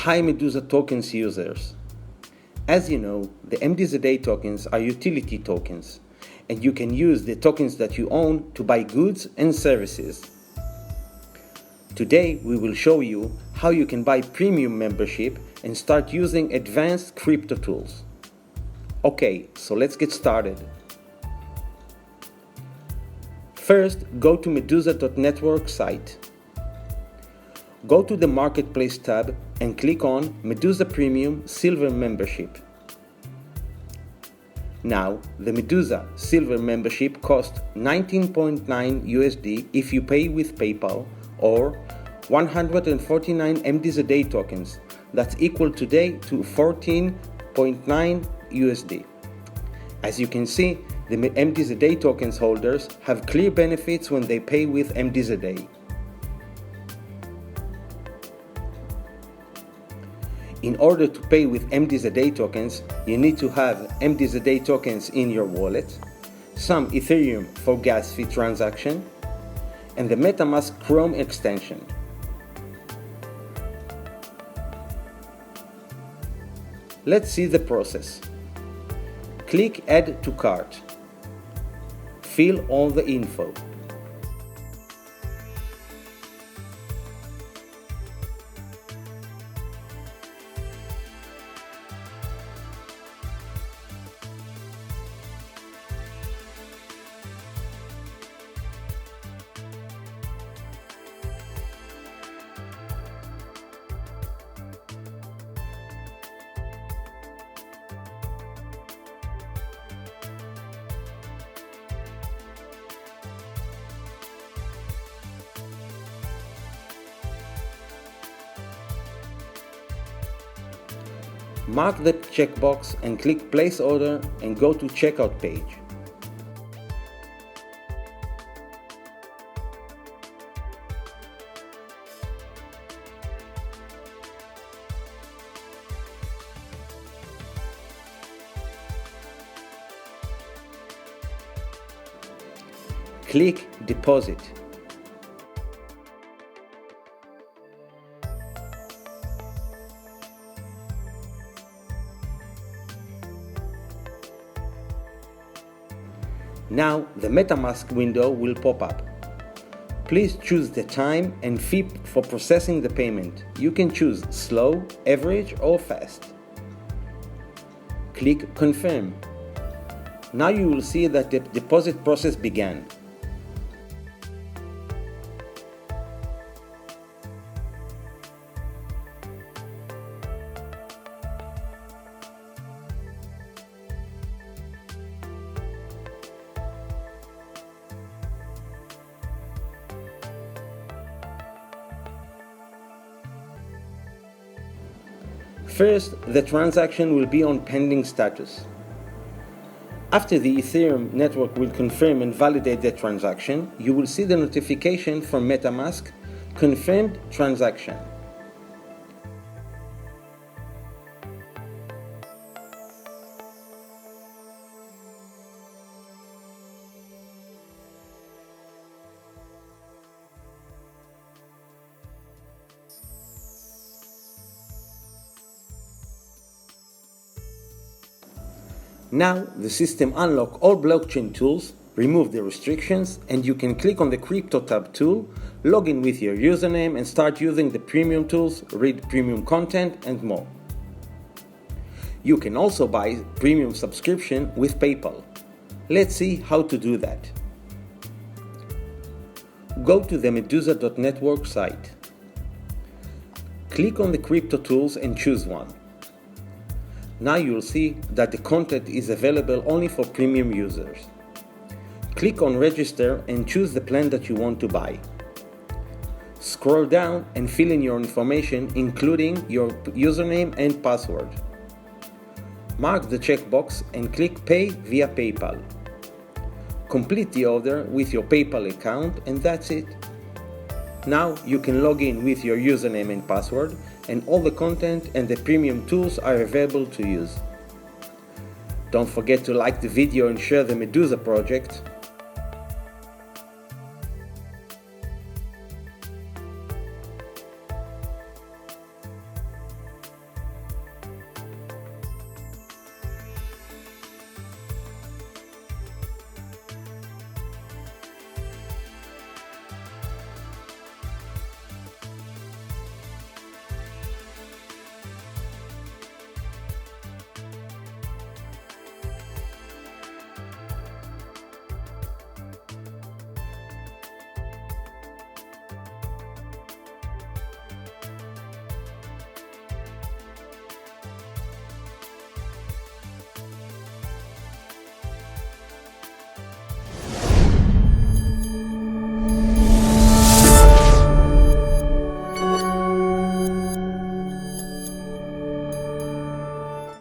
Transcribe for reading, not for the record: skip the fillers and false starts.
Hi Medooza tokens users. As you know, the MDZA tokens are utility tokens, and you can use the tokens that you own to buy goods and services. Today we will show you how you can buy premium membership and start using advanced crypto tools. Okay, so let's get started. First, go to Medooza.network site. Go to the Marketplace tab and click on Medooza Premium Silver Membership. Now, the Medooza Silver Membership costs $19.9 USD if you pay with PayPal, or 149 MDZA tokens. That's equal today to 14.9 USD. As you can see, the MDZA tokens holders have clear benefits when they pay with MDZA. In order to pay with MDZA tokens, you need to have MDZA tokens in your wallet, some Ethereum for gas fee transaction, and the MetaMask Chrome extension. Let's see the process. Click Add to Cart. Fill all the info. Mark the checkbox and click Place Order and go to Checkout page. Click Deposit. Now the MetaMask window will pop up. Please choose the time and fee for processing the payment. You can choose slow, average, or fast. Click Confirm. Now you will see that the deposit process began. First, the transaction will be on pending status. After the Ethereum network will confirm and validate the transaction, you will see the notification from MetaMask, Confirmed Transaction. Now the system unlocks all blockchain tools, remove the restrictions, and you can click on the Crypto tab tool, log in with your username and start using the premium tools, read premium content and more. You can also buy premium subscription with PayPal. Let's see how to do that. Go to the Medooza.network site. Click on the crypto tools and choose one. Now you'll see that the content is available only for premium users. Click on Register and choose the plan that you want to buy. Scroll down and fill in your information, including your username and password. Mark the checkbox and click Pay via PayPal. Complete the order with your PayPal account, and that's it. Now you can log in with your username and password, and all the content and the premium tools are available to use. Don't forget to like the video and share the Medooza project.